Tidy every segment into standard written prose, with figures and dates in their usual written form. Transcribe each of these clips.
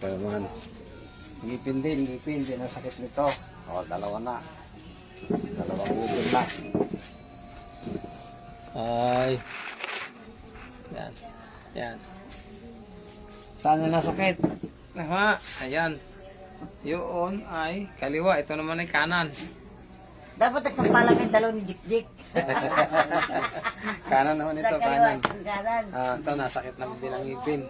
Pero man, ngipin din ang sakit nito. O, dalawa na. Dalawang ngipin na. Ay. Yan. Yan. Saan na sakit? Ayan. Yun ay kaliwa. Ito naman ay kanan. Dapat nagsampalan yung dalaw ni Jik-Jik. Kanan naman ito, Sa kaliwa, kanan. sa kanan. Ito, nasakit naman din ang ngipin.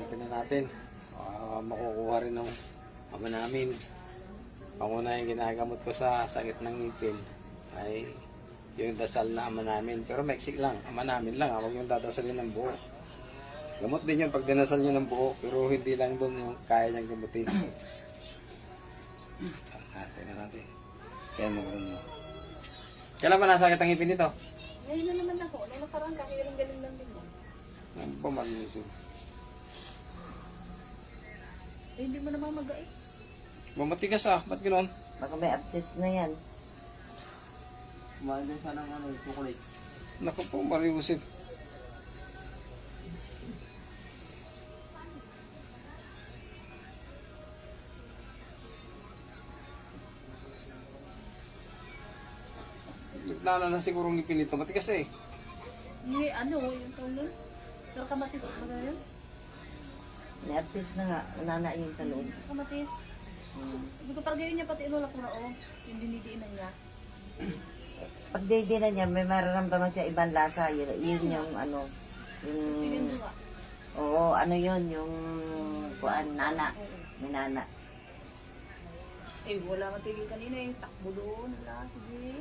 Tingnan natin. Makukuha rin ng ama namin. Panguna yung ginagamot ko sa sakit ng ngipin ay yung dasal na ama namin. Pero meksik lang, ama namin lang. Huwag yung dadasalin ng buo. Gamot din yun pag dinasal nyo ng buo, pero hindi lang doon yung kaya niyang gamutin. Tingnan natin. Kaya mo rin mo. Kailan ba nasakit ang ngipin nito? Ngayon na naman ako. Nung nakaraan ka, galing lang din mo. Ano ba mag-iisip? Hindi mo naman mag-ai. Mamatigas ba't ganoon? Baka may abscess na yan. Kumain din sana ng chocolate. Naku po, mariusip. Naglala na siguro ng ngipin nito. Matigas Hindi, yung tawag nun? Pero kamatis ba na yun? May abscess na nga. Nana yun sa loob. Kamatis. Hindi ko parang niya pati inulak ko na yung dinidiinan niya. Pag na niya, may mararamdaman siya ibang lasa. Yun yung ano. Sige Yung, nga. oo, ano yun. Yung kuan, nana. May nana. Wala matigil kanina yung takbo doon. Wala, sige.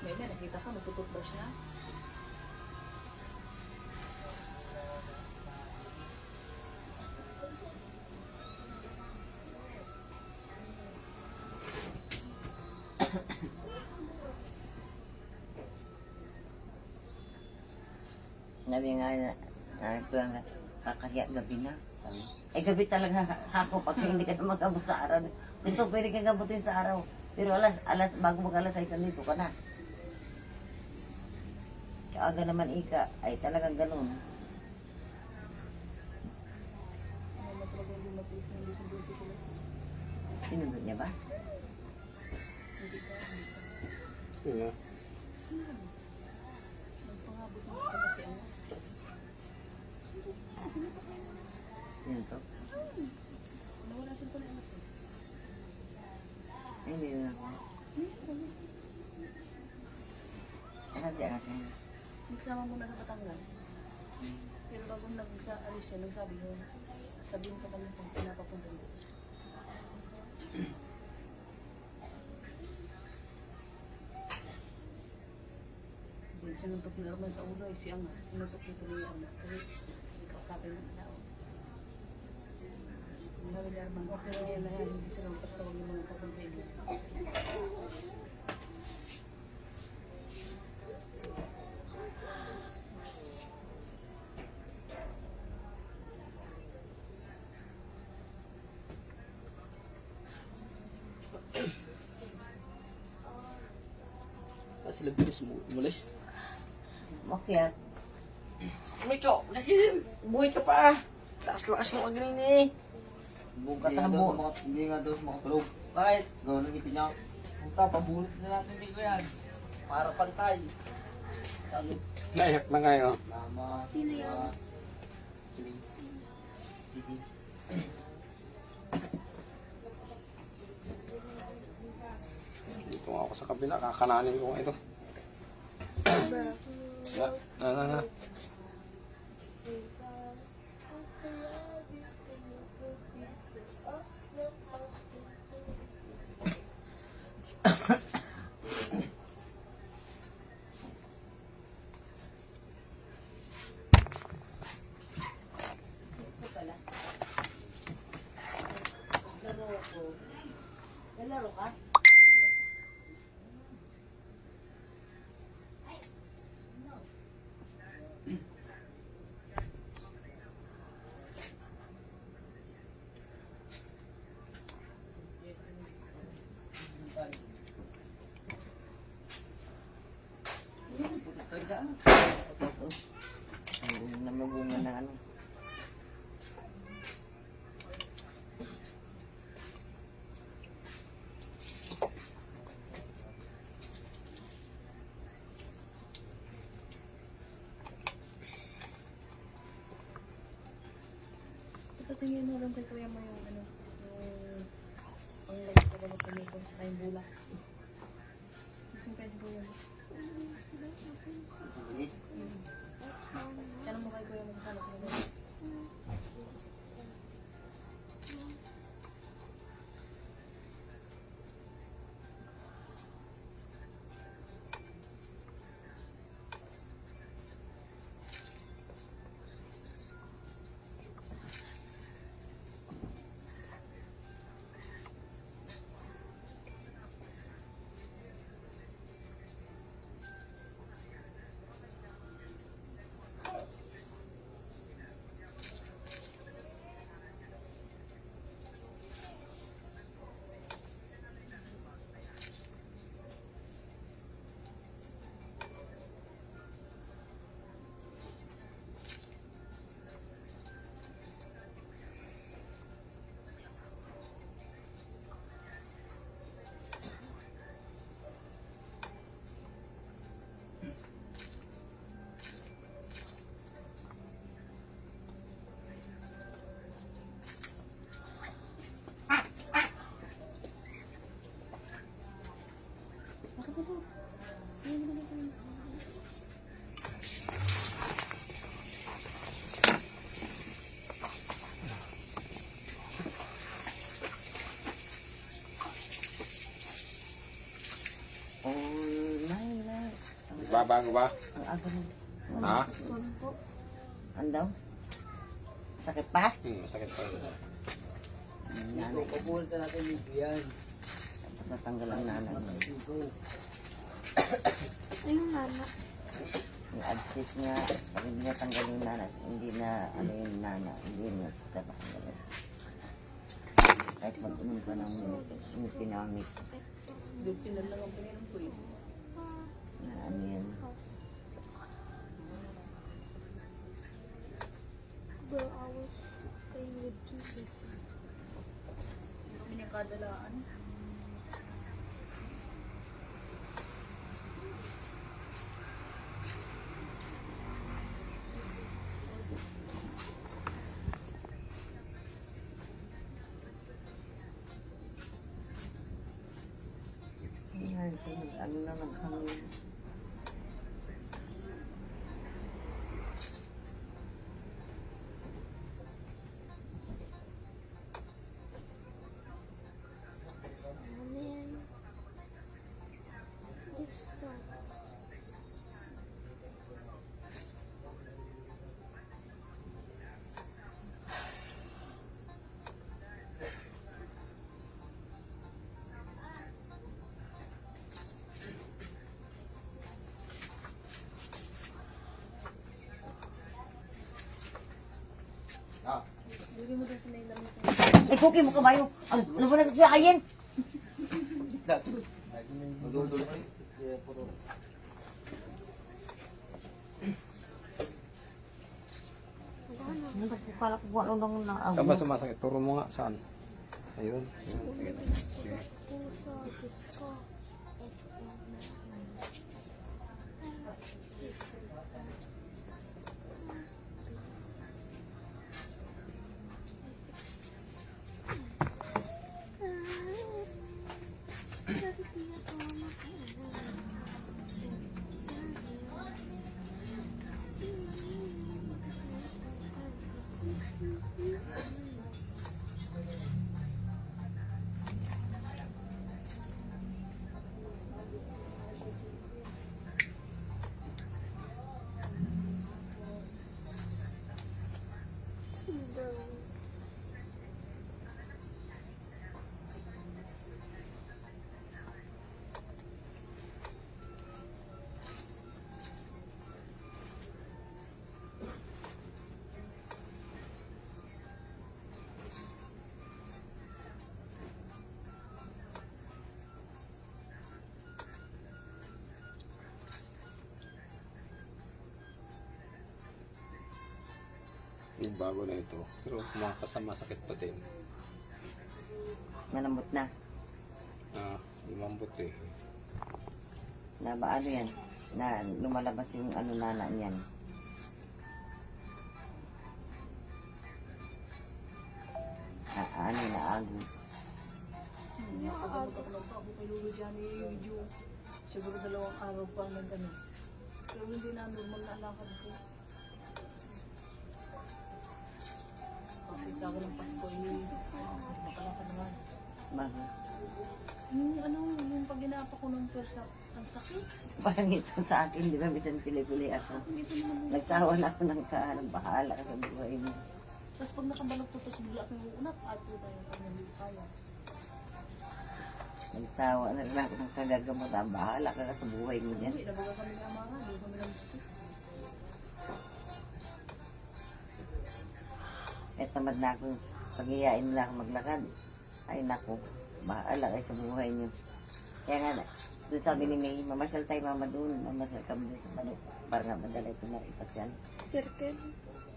May nakita ka, nagtututbrush na. Sabi nga na, kakahiya gabi na. Gabi talaga hako pag hindi ka na mag-abot sa araw. Gusto pwede kang gabutin sa araw. Pero bago mag-alas 6 nandito ka na. Kaaga naman ika, ay talagang ganun. Sinundot niya ba? Sino? Nagpangabot mo ito kasi ang Yun to. nawala siya pa na Ay, hindi na ako. Asan siya kasi? nagsama muna sa Batangas. Pero bago nag-alis siya, nagsabi ko, sabihin ko kami kung pinapapunta mo. Hindi sinuntok ni Arman sa ulo, si Angas. Sinuntok nito ni Arman. Kasi ikausapin mo na ako. Sabi ni Arman, okay na yan na yan, hindi sila magpastawag yung mga papunta niya. Sila bilis mulis. Makyat. Mito, buhay ka pa. Lakas-lakas mo ka ganun eh. Buka ka ng buo. Hindi nga daw makatulog. Bakit? Gawin ng ipin niya. Punta, pabulot na natin dito yan. Para pantay. Sabi, Naiyak na kayo. mama. Sino yan? Sige. Dito nga ako sa kabila. Kakananin ko ito. Na. Nalaro ka? Tingin mo lang kay kuya mo yung ano, yung panglagay sa gamot ng ito, saka yung bulak. Gising kayo si kuya mo. Tanong mo kay kuya mo kung saan ako nagawin. Bakit ito? Hindi mo naman ito. All my life. Babago ba? Ang aga rin. Ha? Ano daw? Sakit pa? Masakit pa yun. Nanay. Pabulit na natin yung yan. Natanggal ang nanay. Ito. Ayun nana. Yung abscess nga, pag hindi natanggal yung nanay, hindi na, ano yung nanay, hindi na tatanggal. Kahit mag-inom ka ng yung pinamit Dupin na lang ang panginom ko yun. na ano yan. Bro, I was playing with Jesus. Hindi kami nakadalaan. Ayan, ano na naghangin. And then this sucks. Bili mo doon sa nailamis sa Eh, cookie mo kabayo. Ano ba na siya kayin? Kaya puro. Ano ba kala ko kung ano nang Saan ba naabot? sumasakit? Turo mo nga, saan? Ayun. Sige. Sige. Pusa, gusto. Yung bago na ito. Pero kumakasama sakit pa din. Malambot na. Lumambot eh. Na ba ano yan? Na lumalabas yung ano nana niyan. ano na Agus. Nakapagod ako ng pabo kay Lolo Johnny yung video. Siguro 2 araw pa lang kami. Pero hindi na normal na lakad ko. Kasi sa ako ng Pasko makalakad naman. Bakit? Yung pag ginapa ko ng pwersa, ang sakit. Parang ito sa akin, di ba, bisan pili-pili ako. Hindi ko naman. Nagsawa na ako ng kaharang, bahala ka sa buhay mo. Tapos pag nakabalok to, tapos bigla akong uunat, at po tayo sa hindi kaya. Nagsawa na rin ako ng kagagamot, bahala ka sa buhay mo dyan. Hindi, nabaga kami ng mga, hindi kami na gusto. Eh, tamad na ako, pag-iyain nila ako maglakad. Ay, naku, bahala kayo sa buhay niyo. Kaya nga, doon sabi ni May, mamasyal tayo mama doon, mamasyal kami doon sa Manok, para nga madala ito na ipasyan. Circle.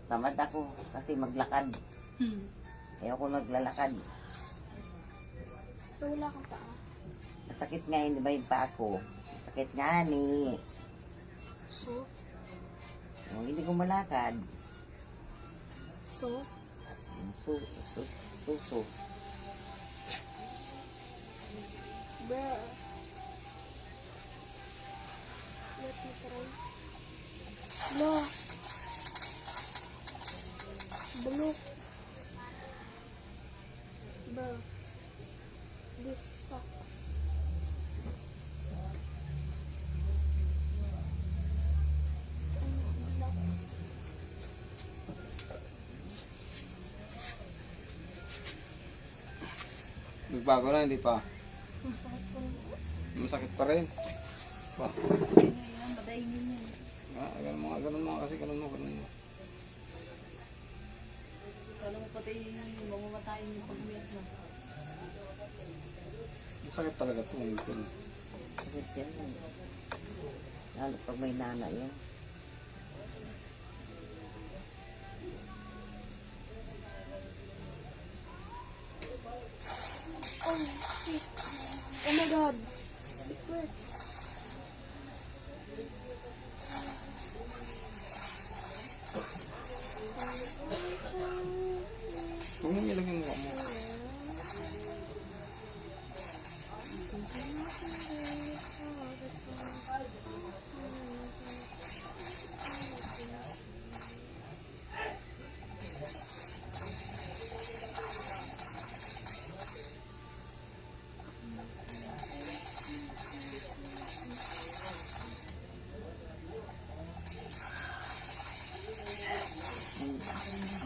Tamad ako, kasi maglakad. Ayoko naglalakad. Pero wala kang paa. Masakit nga yun, di ba yung paa ko? Masakit nga ni. So? Hindi ko malakad. So? Suso. Bruh. Let me try. No. Bulok. Bruh. This sucks. Nagbago na, hindi pa. Masakit ko rin. Masakit pa rin. Ba? Ayan, madaingin yan. Ganun mo kasi, ganun mo. Kala mo pati mamamatayin yung pag-umiyak mo. Masakit talaga ito, ngipin. Sakit yan. Lalo pag may nana yan. Oh, shit. Oh my god. It hurts. Huwag mo ilagay mo mo.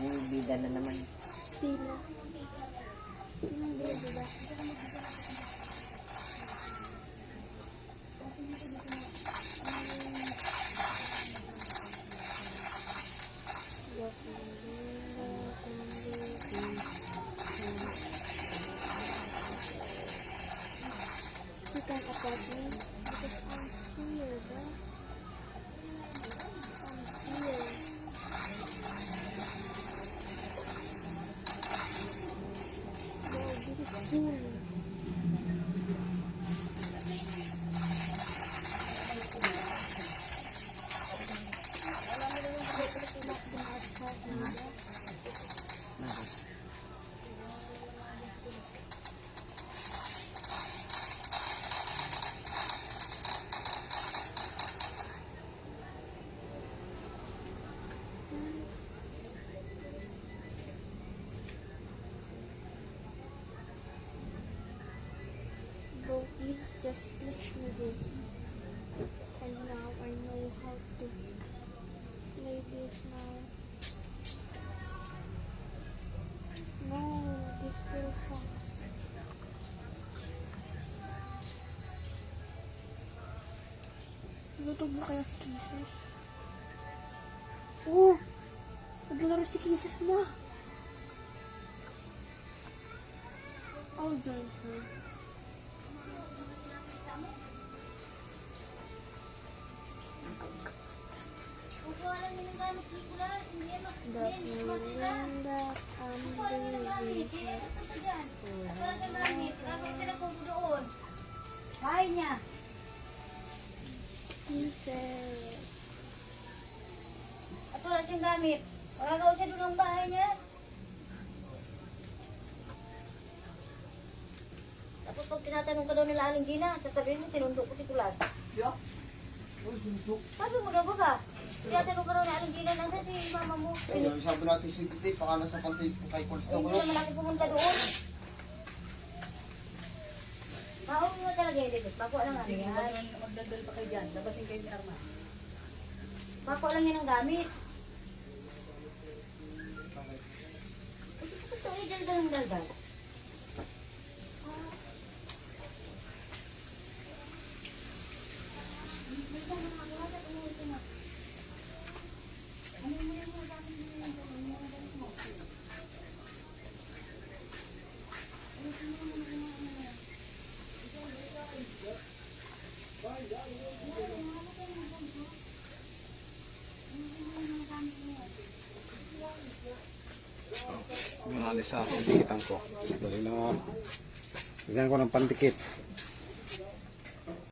Yung bida na naman. Sino? Sinong baby ba? You can afford me because I'm here, bro. I'm here. Bro, this is cool. Bakit? Bro, please just teach me this. And now I know how to play this now. No, this still sucks. Lutog mo kaya si Kisses? Oh! Naglaro si Kisses na! I'll join her. That feeling that I'm losing Bahay niya. Kisses. At wala siyang gamit. Magagawa siya doon ang bahay niya. Tapos pag tinatanong ka daw nila Aling Gina, sasabihin mo, sinundo ko si Kulat. Yeah. Oh, sundok. Sabi mo daw ba? Tinatanong ka daw ni Aling Gina, nasa si mama mo. Kaya sabi natin si Titi, baka nasa kay Cols Hindi naman ako pumunta doon. Mahal mo talaga yun, David. Bako lang ano Sige, yan. magdadal pa kayo dyan. Labasin kayo ni Arma. Bako lang yan ang gamit. Ito ay daldal ng daldal. Yung alis sa pantikitan ko. Dali na. Bigyan ko ng pantikit.